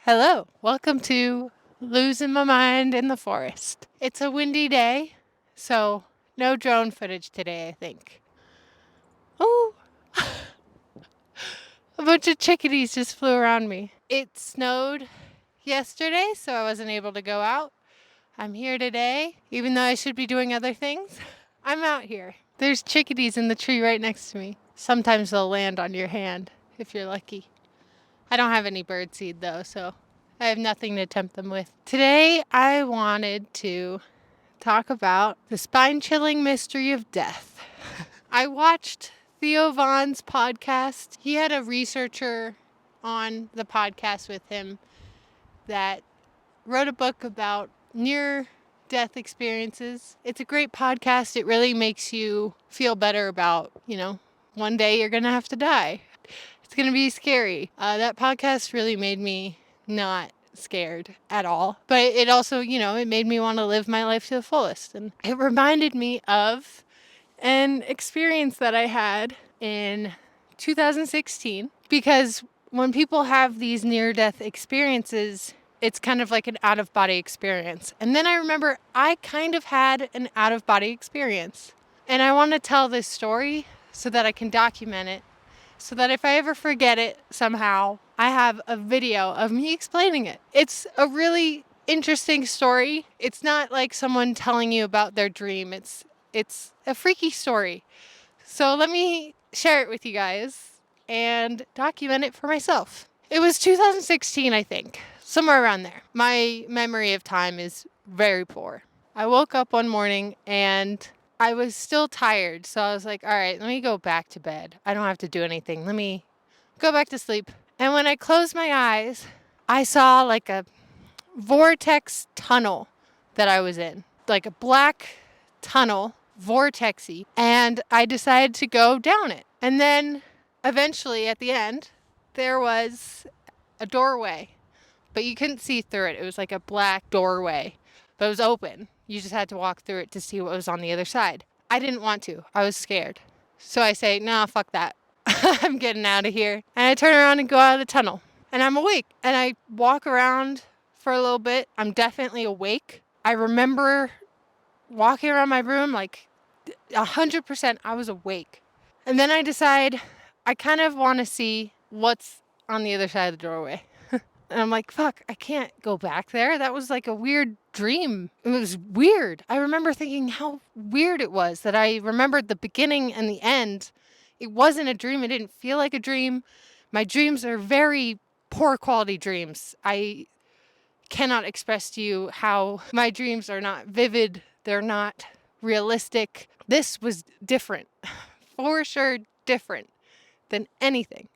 Hello, welcome to Losing My Mind in the Forest. It's a windy day, so no drone footage today, I think. Oh, a bunch of chickadees just flew around me. It snowed yesterday, so I wasn't able to go out. I'm here today, even though I should be doing other things. I'm out here. There's chickadees in the tree right next to me. Sometimes they'll land on your hand if you're lucky. I don't have any birdseed though, so I have nothing to tempt them with. Today, I wanted to talk about the spine-chilling mystery of death. I watched Theo Vaughn's podcast. He had a researcher on the podcast with him that wrote a book about near-death experiences. It's a great podcast. It really makes you feel better about, one day you're going to have to die. It's going to be scary. That podcast really made me not scared at all. But it also, it made me want to live my life to the fullest. And it reminded me of an experience that I had in 2016. Because when people have these near-death experiences, it's kind of like an out-of-body experience. And then I remember I kind of had an out-of-body experience. And I want to tell this story so that I can document it, so that if I ever forget it somehow, I have a video of me explaining it. It's a really interesting story. It's not like someone telling you about their dream. It's a freaky story. So let me share it with you guys and document it for myself. It was 2016, I think, somewhere around there. My memory of time is very poor. I woke up one morning and I was still tired, so I was like, all right, let me go back to bed. I don't have to do anything. Let me go back to sleep. And when I closed my eyes, I saw like a vortex tunnel that I was in, like a black tunnel, vortexy, and I decided to go down it. And then eventually at the end, there was a doorway, but you couldn't see through it. It was like a black doorway, but it was open. You just had to walk through it to see what was on the other side. I didn't want to. I was scared. So I say, nah, fuck that. I'm getting out of here. And I turn around and go out of the tunnel. And I'm awake. And I walk around for a little bit. I'm definitely awake. I remember walking around my room like 100% I was awake. And then I decide I kind of want to see what's on the other side of the doorway. And I'm like, fuck, I can't go back there. That was like a weird dream. It was weird. I remember thinking how weird it was that I remembered the beginning and the end. It wasn't a dream. It didn't feel like a dream. My dreams are very poor quality dreams. I cannot express to you how my dreams are not vivid. They're not realistic. This was different. For sure different than anything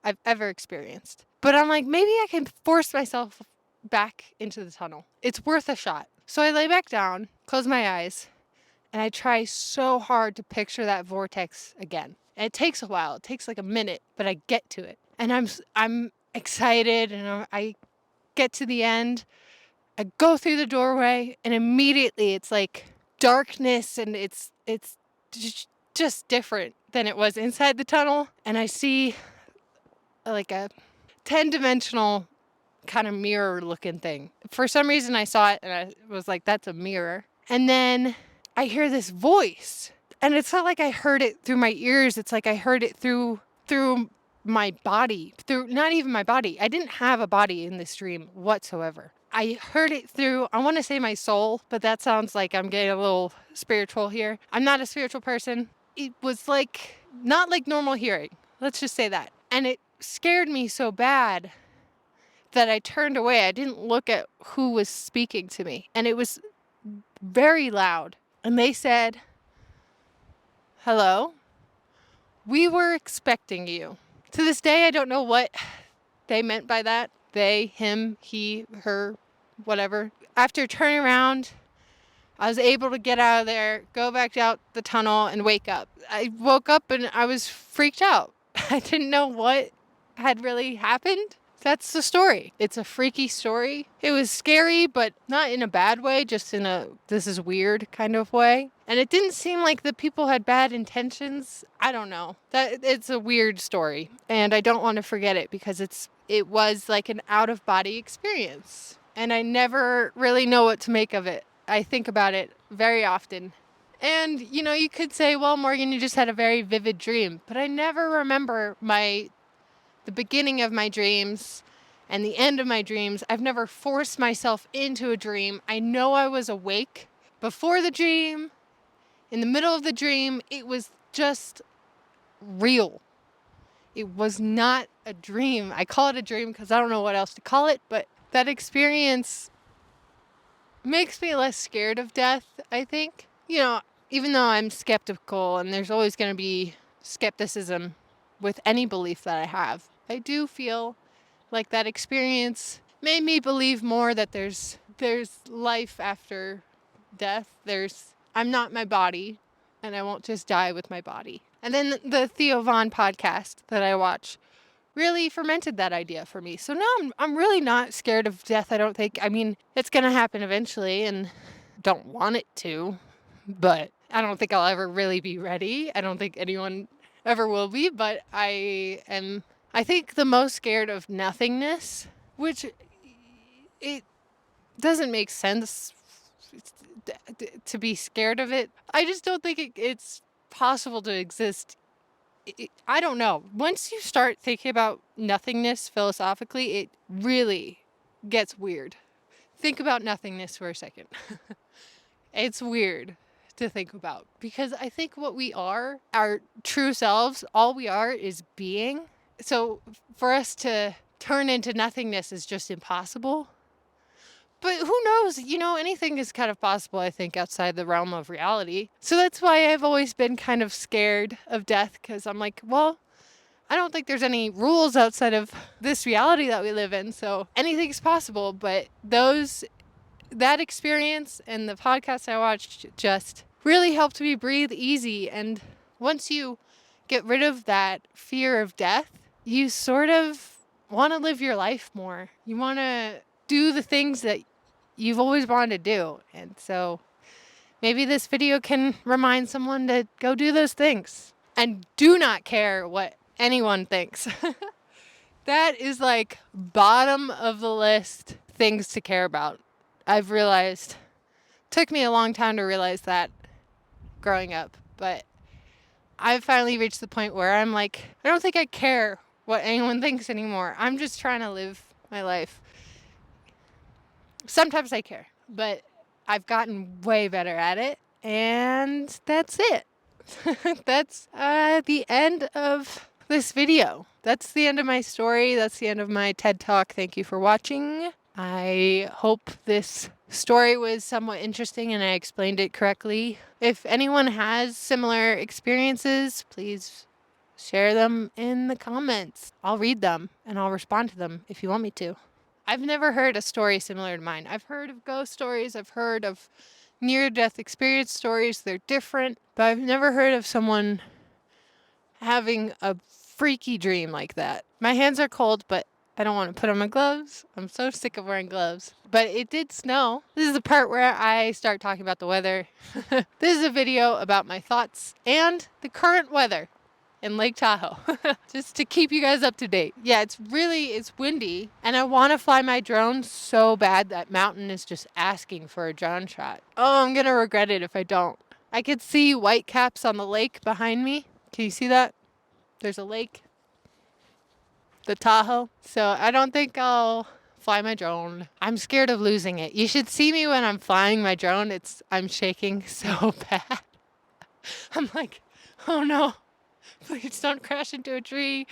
I've ever experienced. But I'm like, maybe I can force myself back into the tunnel. It's worth a shot. So I lay back down, close my eyes, and I try so hard to picture that vortex again. And it takes a while. It takes like a minute, but I get to it. And I'm excited, and I get to the end. I go through the doorway, and immediately it's like darkness, and it's just different than it was inside the tunnel. And I see like a 10-dimensional kind of mirror looking thing. For some reason I saw it and I was like, that's a mirror. And then I hear this voice, and it's not like I heard it through my ears. It's like I heard it through my body, through not even my body. I didn't have a body in this dream whatsoever. I heard it through, I want to say my soul, but that sounds like I'm getting a little spiritual here. I'm not a spiritual person. It was like, not like normal hearing. Let's just say that. And it scared me so bad that I turned away. I didn't look at who was speaking to me. And it was very loud. And they said, hello, we were expecting you. To this day, I don't know what they meant by that. They, him, he, her, whatever. After turning around, I was able to get out of there, go back out the tunnel, and wake up. I woke up and I was freaked out. I didn't know what had really happened. That's the story. It's a freaky story. It was scary, but not in a bad way, just in a this is weird kind of way. And it didn't seem like the people had bad intentions. I don't know. That it's a weird story, and I don't want to forget it because it was like an out-of-body experience. And I never really know what to make of it. I think about it very often. And, you could say, well, Morgan, you just had a very vivid dream. But I never remember the beginning of my dreams and the end of my dreams. I've never forced myself into a dream. I know I was awake before the dream, in the middle of the dream. It was just real. It was not a dream. I call it a dream because I don't know what else to call it, but that experience makes me less scared of death, I think. Even though I'm skeptical and there's always going to be skepticism with any belief that I have, I do feel like that experience made me believe more that there's life after death. I'm not my body, and I won't just die with my body. And then the Theo podcast that I watch really fermented that idea for me. So now I'm really not scared of death, I don't think. I mean, it's going to happen eventually, and don't want it to, but I don't think I'll ever really be ready. I don't think anyone ever will be, but I think the most scared of nothingness, which it doesn't make sense to be scared of it. I just don't think it's possible to exist. I don't know. Once you start thinking about nothingness philosophically, it really gets weird. Think about nothingness for a second. It's weird to think about because I think what we are, our true selves, all we are is being. So for us to turn into nothingness is just impossible. But who knows? Anything is kind of possible, I think, outside the realm of reality. So that's why I've always been kind of scared of death, because I'm like, well, I don't think there's any rules outside of this reality that we live in. So anything's possible. But that experience and the podcast I watched just really helped me breathe easy. And once you get rid of that fear of death, you sort of want to live your life more. You want to do the things that you've always wanted to do. And so maybe this video can remind someone to go do those things and do not care what anyone thinks. That is like bottom of the list things to care about. I've realized, took me a long time to realize that growing up, but I've finally reached the point where I'm like, I don't think I care what anyone thinks anymore. I'm just trying to live my life. Sometimes I care, but I've gotten way better at it, and that's it. That's the end of this video. That's the end of my story. That's the end of my TED Talk. Thank you for watching. I hope this story was somewhat interesting and I explained it correctly. If anyone has similar experiences, please share them in the comments. I'll read them and I'll respond to them if you want me to. I've never heard a story similar to mine. I've heard of ghost stories. I've heard of near-death experience stories. They're different, but I've never heard of someone having a freaky dream like that. My hands are cold, but I don't want to put on my gloves. I'm so sick of wearing gloves. But it did snow. This is the part where I start talking about the weather. This is a video about my thoughts and the current weather in Lake Tahoe. Just to keep you guys up to date. Yeah, it's windy, and I want to fly my drone so bad that mountain is just asking for a drone shot. Oh, I'm gonna regret it if I don't. I could see white caps on the lake behind me. Can you see that? There's a lake. The Tahoe. So I don't think I'll fly my drone. I'm scared of losing it. You should see me when I'm flying my drone. I'm shaking so bad. I'm like, oh no. Please don't crash into a tree.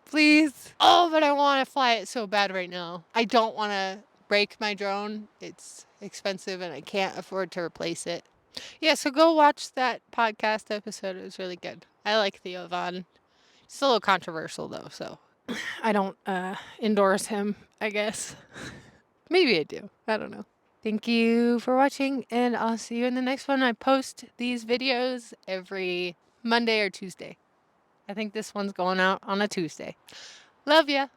Please. Oh, but I want to fly it so bad right now. I don't want to break my drone. It's expensive and I can't afford to replace it. Yeah, so go watch that podcast episode. It was really good. I like Theo. It's a little controversial though, so I don't endorse him, I guess. Maybe I do. I don't know. Thank you for watching, and I'll see you in the next one. I post these videos every Monday or Tuesday. I think this one's going out on a Tuesday. Love ya.